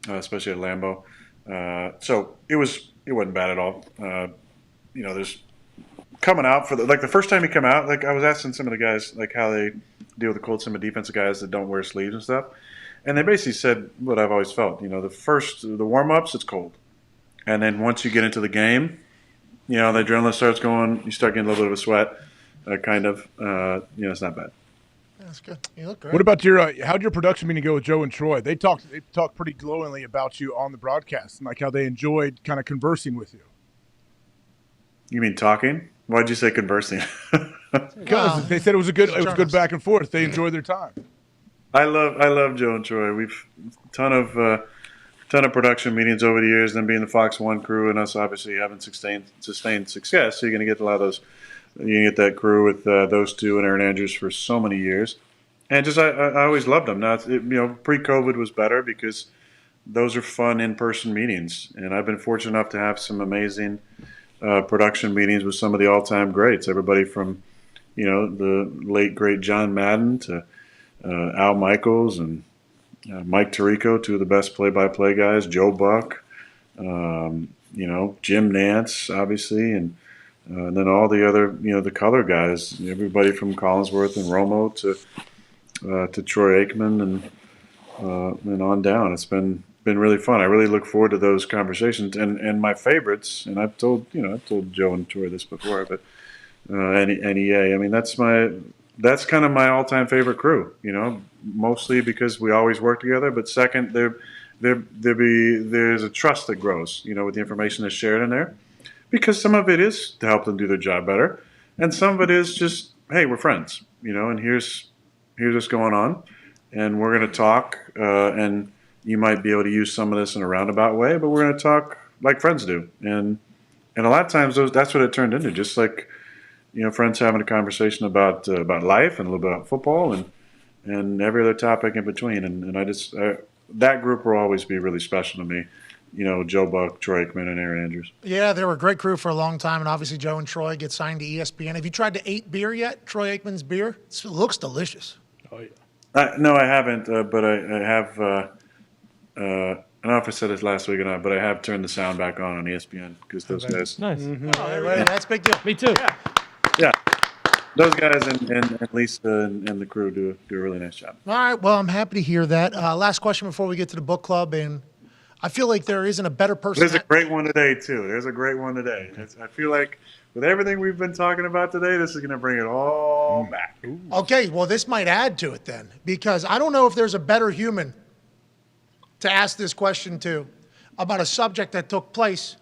especially at Lambeau. So it wasn't bad at all. There's coming out for the first time he come out, like I was asking some of the guys like how they deal with the cold, some of the defensive guys that don't wear sleeves and stuff, and they basically said what I've always felt. The warm ups, it's cold, and then once you get into the game, the adrenaline starts going. You start getting a little bit of a sweat, it's not bad. That's good. You look great. What about how'd your production meeting go with Joe and Troy? They talked pretty glowingly about you on the broadcast and like how they enjoyed kind of conversing with you. You mean talking? Why'd you say conversing? Because they said it was good back and forth. They enjoyed their time. I love Joe and Troy. We've ton of production meetings over the years. Them being the Fox One crew and us obviously having sustained success. So you're going to get a lot of those. You get that crew with those two and Aaron Andrews for so many years, and just I always loved them. Now pre-COVID was better because those are fun in-person meetings, and I've been fortunate enough to have some amazing production meetings with some of the all-time greats. Everybody from the late great John Madden to Al Michaels and Mike Tirico, two of the best play-by-play guys. Joe Buck, Jim Nance, obviously, and then all the other, the color guys, everybody from Collinsworth and Romo to Troy Aikman and on down. It's been really fun. I really look forward to those conversations. And my favorites, and I've told Joe and Troy this before, but NEA. I mean, that's kind of my all-time favorite crew. Mostly because we always work together. But second, there's a trust that grows. With the information that's shared in there. Because some of it is to help them do their job better, and some of it is just, hey, we're friends, and here's what's going on, and we're going to talk, and you might be able to use some of this in a roundabout way, but we're going to talk like friends do, and a lot of times that's what it turned into, just like, friends having a conversation about life and a little bit about football and every other topic in between, and that group will always be really special to me. Joe Buck, Troy Aikman, and Aaron Andrews. Yeah, they were a great crew for a long time, and obviously Joe and Troy get signed to ESPN. Have you tried the 8 beer yet? Troy Aikman's beer? It looks delicious. Oh, yeah. No, I haven't, but I have. I don't know if I said this last week or not, but I have turned the sound back on ESPN because those guys. Nice. Oh, that's a big deal. Me too. Yeah. Those guys and Lisa and the crew do a really nice job. All right, well, I'm happy to hear that. Last question before we get to the book club, and I feel like there isn't a better person. There's a great one today, too. I feel like with everything we've been talking about today, this is going to bring it all back. Okay, well, this might add to it then, because I don't know if there's a better human to ask this question to about a subject that took place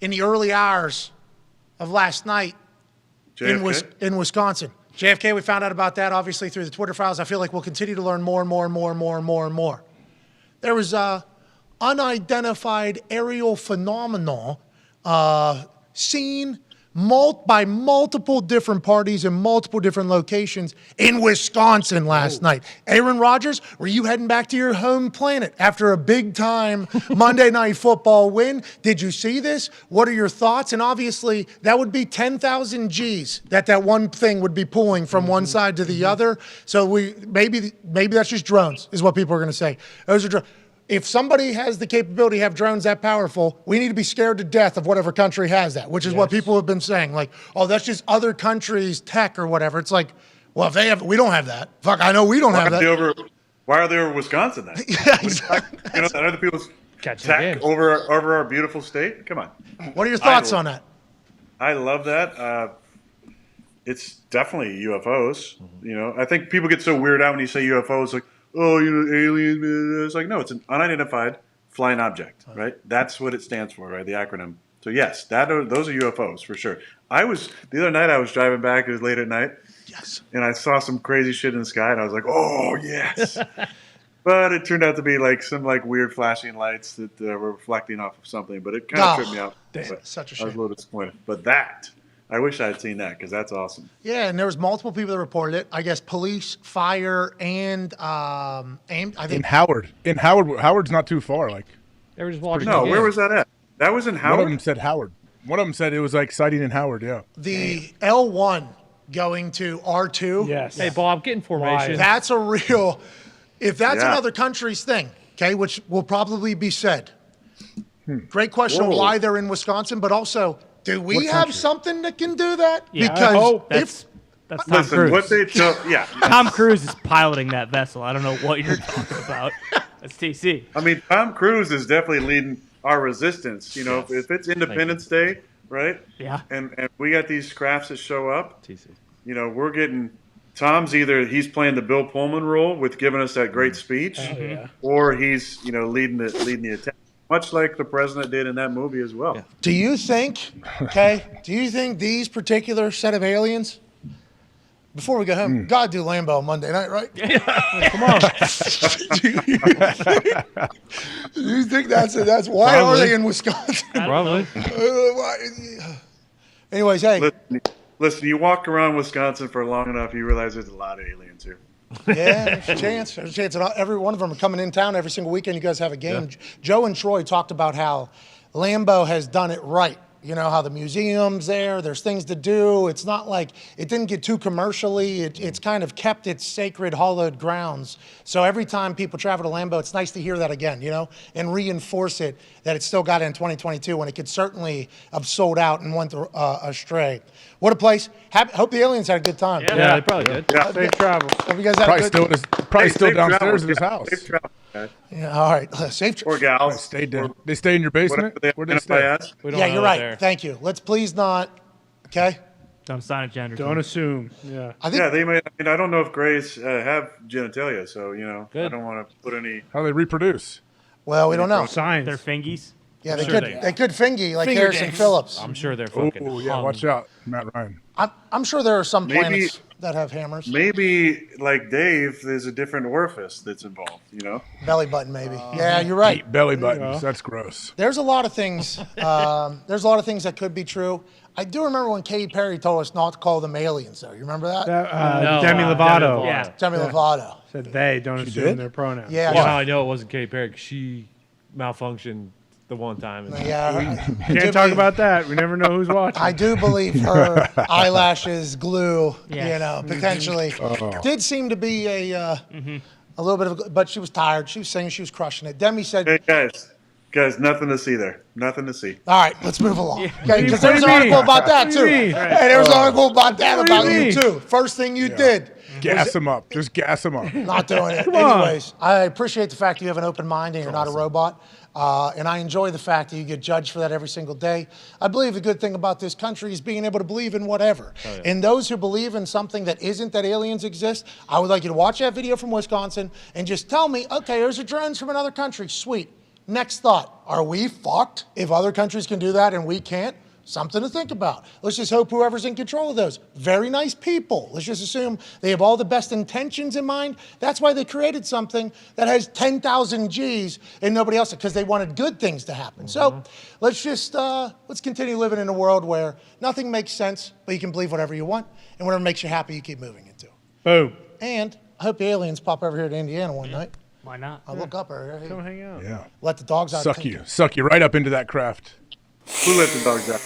in the early hours of last night in Wisconsin. JFK, we found out about that, obviously, through the Twitter files. I feel like we'll continue to learn more and more and more and more and more and more. There was unidentified aerial phenomenon seen by multiple different parties in multiple different locations in Wisconsin last night. Aaron Rodgers, were you heading back to your home planet after a big-time Monday Night Football win? Did you see this? What are your thoughts? And obviously, that would be 10,000 G's that one thing would be pulling from one side to the other. So maybe that's just drones, is what people are going to say. Those are drones. If somebody has the capability to have drones that powerful, we need to be scared to death of whatever country has that, which is what people have been saying. Like, oh, that's just other countries' tech or whatever. It's like, well, if they have, we don't have that. Fuck, I know we don't have that. Why are they over Wisconsin then? Yeah, exactly. That other people's Catching tech games. over our beautiful state? Come on. What are your thoughts on that? I love that. It's definitely UFOs. I think people get so weirded out when you say UFOs, like, oh, alien. It's like, no, it's an unidentified flying object, right? That's what it stands for, right? The acronym. So yes, those are UFOs for sure. The other night I was driving back. It was late at night. Yes. And I saw some crazy shit in the sky, and I was like, oh yes. But it turned out to be like some weird flashing lights that were reflecting off of something. But it kind of tripped me out. Damn, such a shame. I was a little disappointed. But I wish I had seen that because that's awesome. Yeah, and there was multiple people that reported it. I guess police, fire, and I think in Howard. Howard's not too far. Like They were just watching. No, where was that at? That was in Howard. one of them said Howard. One of them said it was like sighting in Howard. Yeah. the L1 going to R2. Yes. Hey, Bob, get in formation. That's a real. If that's Yeah. another country's thing, okay, which will probably be said. Great question of Whoa. why they're in Wisconsin, but also Do we What have country? something that can do that? Yeah. Because That's Tom Listen, Cruise. what they tell, yeah. Tom Cruise is piloting that vessel. I don't know what you're talking about. That's TC. I mean, Tom Cruise is definitely leading our resistance. You know, if it's Independence Day, right? Yeah. And we got these crafts that show up. TC. You know, we're getting Tom's he's playing the Bill Pullman role with giving us that great speech, or he's leading the attack, much like the president did in that movie as well. do you think, these particular set of aliens, before we go home, God do Lambeau Monday night, right? Come on. Do you think that's why are they in Wisconsin? Probably. Anyways, hey, Listen, you walk around Wisconsin for long enough, you realize there's a lot of aliens here. yeah, there's a chance. There's a chance. And every one of them are coming in town every single weekend. You guys have a game. Joe and Troy talked about how Lambeau has done it right. You know, how the museum's there, there's things to do. It's not like it didn't get too commercially. It's kind of kept its sacred, hallowed grounds. So every time people travel to Lambeau, it's nice to hear that again, and reinforce it that it still got it in 2022 when it could certainly have sold out and went astray. What a place. Hope the aliens had a good time. Yeah, they probably did. Yeah. Safe travels. Hope you guys had Probably a good still Safe downstairs travels, in his guys. house. Safe travel, guys. Yeah, all right. Safe Or gals. Stayed there. They stay in your basement. Whatever they Where they identify stay? as. We don't Yeah, know you're that right. there. Thank you. Let's please not. Okay. Don't sign a gender. Don't assume. Yeah. I think Yeah, they may. I mean, I don't know if Greys have genitalia, so I Good. don't want to put any. How they reproduce? well, we don't know. Science. They're fingies. Yeah, they sure could. They could fingy like Finger Harrison dicks. Phillips. I'm sure they're fucking. Oh yeah, hung. watch out, Matt Ryan. I'm sure there are some Maybe- planets that have hammers. Maybe like Dave, there's a different orifice that's involved. Belly button, maybe. Yeah, you're right. Eat belly buttons. That's gross. There's a lot of things. There's a lot of things that could be true. I do remember when Katy Perry told us not to call them aliens, though. You remember that? No, Demi Lovato Yeah. Demi Lovato. said they don't assume did? their pronouns. Yeah. Well, how I know it wasn't Katy Perry 'cause she malfunctioned the one time. Yeah. Can't talk about that. We never know who's watching. I do believe her eyelashes, glue, Yes. potentially did seem to be a little bit of, but she was tired. She was saying she was crushing it. Demi said, Hey guys, nothing to see there. Nothing to see. all right, let's move along. Okay, because What there's do an you article mean? about that What do too. you mean? And there's an article about that What do you about you mean? too. First thing you did. Gas them up. Just gas them up. Not doing it. on. Anyways, I appreciate the fact you have an open mind and you're not a robot. And I enjoy the fact that you get judged for that every single day. I believe the good thing about this country is being able to believe in whatever. And those who believe in something that isn't that aliens exist, I would like you to watch that video from Wisconsin and just tell me, okay, those are drones from another country. Sweet. Next thought. Are we fucked if other countries can do that and we can't? Something to think about. Let's just hope whoever's in control of those. Very nice people. Let's just assume they have all the best intentions in mind. That's why they created something that has 10,000 G's and nobody else, because they wanted good things to happen. So let's just, let's continue living in a world where nothing makes sense, but you can believe whatever you want, and whatever makes you happy, you keep moving into. Boom. And I hope the aliens pop over here to Indiana one night. Why not? I'll look up her. Come hang out. Yeah. Let the dogs out. Suck you right up into that craft. Who let the dogs out?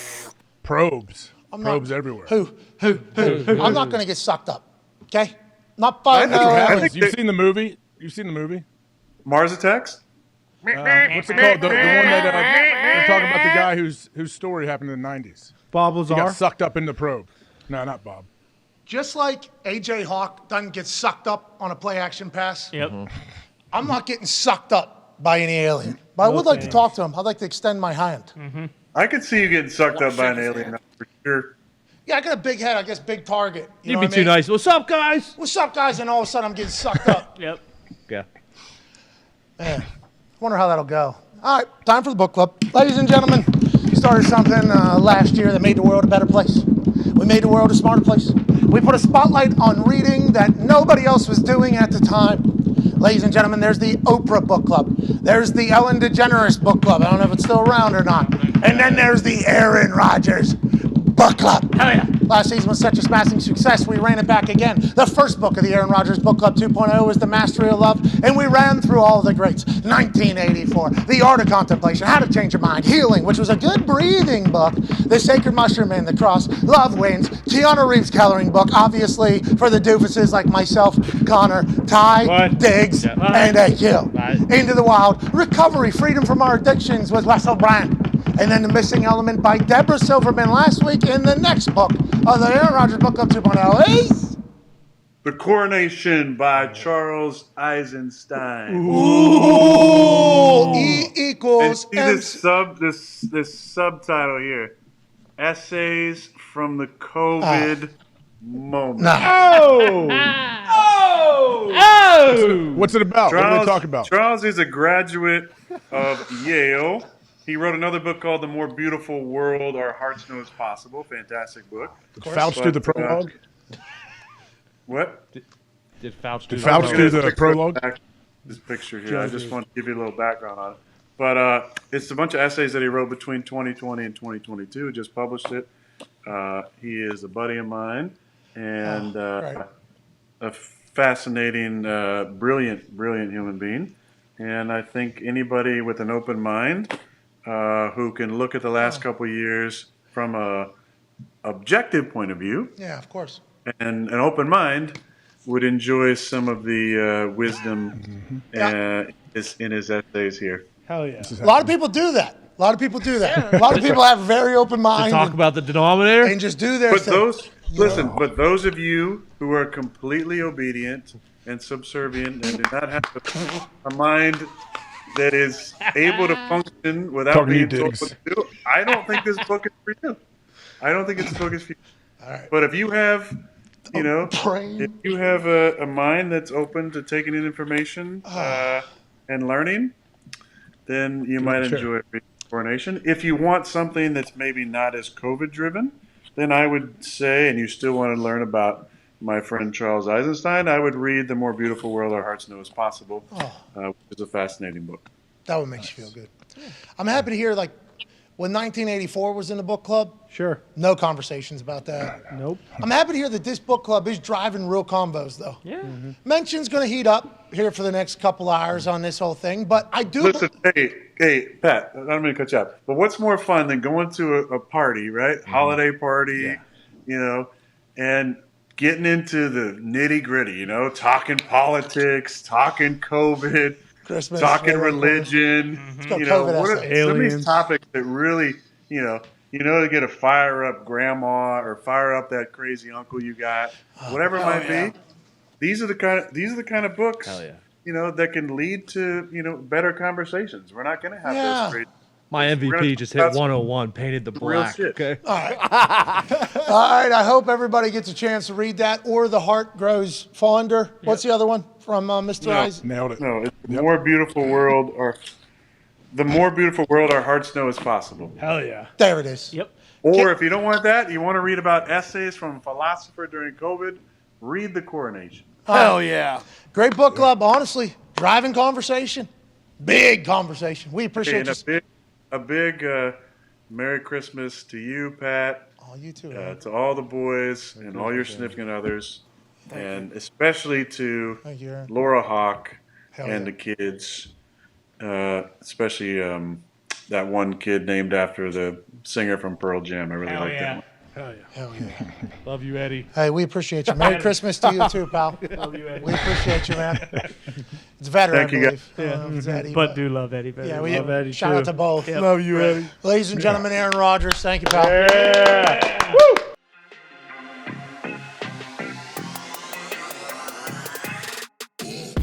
Probes. I'm not- Probes everywhere. Who? I'm not going to get sucked up. Okay? Not by That's no. what Happens. think You've they- seen the movie? You've seen the movie? Mars Attacks? What's it called? The one that they're talking about the guy whose story happened in the 90s. Bob He got Lazar. sucked up in the probe. No, not Bob. Just like AJ Hawk doesn't get sucked up on a play action pass, Yep. I'm not getting sucked up by any alien. But I would like to talk to him. I'd like to extend my hand. I could see you getting sucked up by an alien for sure. Yeah, I got a big head. I guess big target. You You'd know be what I too mean? nice. What's up, guys? What's up, guys? And all of a sudden, I'm getting sucked up. Yep. Yeah. Man, wonder how that'll go. All right, time for the book club. Ladies and gentlemen, we started something last year that made the world a better place. We made the world a smarter place. We put a spotlight on reading that nobody else was doing at the time. Ladies and gentlemen, there's the Oprah Book Club. There's the Ellen DeGeneres Book Club. I don't know if it's still around or not. And then there's the Aaron Rodgers Book Club. Hell yeah. Last season was such a smashing success, we ran it back again. The first book of the Aaron Rodgers Book Club 2.0 was The Mastery of Love, and we ran through all the greats. 1984, The Art of Contemplation, How to Change Your Mind, Healing, which was a good breathing book. The Sacred Mushroom and the Cross, Love Wins, Keanu Reeves' coloring book, obviously for the doofuses like myself, Connor, Ty, What? Diggs, and AQ. What? Into the Wild, Recovery, Freedom from Our Addictions with Russell Brand. And then The Missing Element by Deborah Silverman last week. And the next book of the Aaron Rodgers Book Club 2.0 is The Coronation by Charles Eisenstein. Ooh, E And equals see this subtitle here. Essays from the COVID moment. Nah. What's it about? What are we talking about? Charles is a graduate of Yale. He wrote another book called The More Beautiful World Our Hearts Know Is Possible. Fantastic book. Did Fauci do the prologue? What? Did Fauci do Did Fauci do the prologue? This picture here. I just want to give you a little background on it. But it's a bunch of essays that he wrote between 2020 and 2022. He just published it. He is a buddy of mine and right. a fascinating, brilliant human being. And I think anybody with an open mind who can look at the last couple of years from a objective point of view Yeah, of course. and an open mind would enjoy some of the wisdom in his essays here. Hell yeah. A lot of people do that. A lot of people do that. A lot of people have a very open to mind talk about the denominator? and just do their But thing. but those of you who are completely obedient and subservient and do not have a mind that is able to function without Talking to you, being told Diggs. what to do, I don't think this book is for you. I don't think this book is for you. All right. But if you have, brain. if you have a mind that's open to taking in information and learning, then you might Sure. enjoy reading Coronation. If you want something that's maybe not as COVID driven, then I would say, and you still want to learn about my friend Charles Eisenstein, I would read The More Beautiful World Our Hearts Know Is Possible, which is a fascinating book. That would make you feel good. I'm happy to hear, like, when 1984 was in the book club, Sure. no conversations about that. Nope. I'm happy to hear that this book club is driving real combos, though. Yeah. Mention's going to heat up here for the next couple hours on this whole thing, but I do. Listen, hey, Pat, I'm going to cut you off. But what's more fun than going to a party, right? Holiday party, and getting into the nitty gritty, talking politics, talking COVID, Christmas, talking whatever. religion. go What COVID are essays. some of these Aliens. topics that really, to get to fire up grandma or fire up that crazy uncle you got, whatever it might yeah. be. These are the kind of books, Hell yeah. that can lead to, better conversations. We're not going to have Yeah. those great. My We're gonna MVP talk just hit about some 101, painted the real black. shit. Okay. All right, I hope everybody gets a chance to read that, or The Heart Grows Fonder. What's the other one from Mr. Eisen? Nailed it. No, it's the more beautiful world, our hearts know is possible. Hell yeah. There it is. Yep. Or if you don't want that, you want to read about essays from a philosopher during COVID, read The Coronation. Hell yeah. Great book club, honestly. Driving conversation. Big conversation. We appreciate And you. a big Merry Christmas to you, Pat, Oh, you too. man. to all the boys and all your significant others, and especially to Thank you, Aaron. Laura Hawk Hell and yeah. the kids, especially that one kid named after the singer from Pearl Jam. I really like that one. Hell yeah. Hell yeah. Love you, Eddie. Hey, we appreciate you. Merry Christmas to you too, pal. Love you, Eddie. We appreciate you, man. It's veteran, Thank I you, believe. I don't know if it's Eddie, But do love Eddie. yeah, we love Eddie, shout out too. to both. Love you, Eddie. Ladies and gentlemen, Aaron Rodgers. Thank you, pal. Yeah.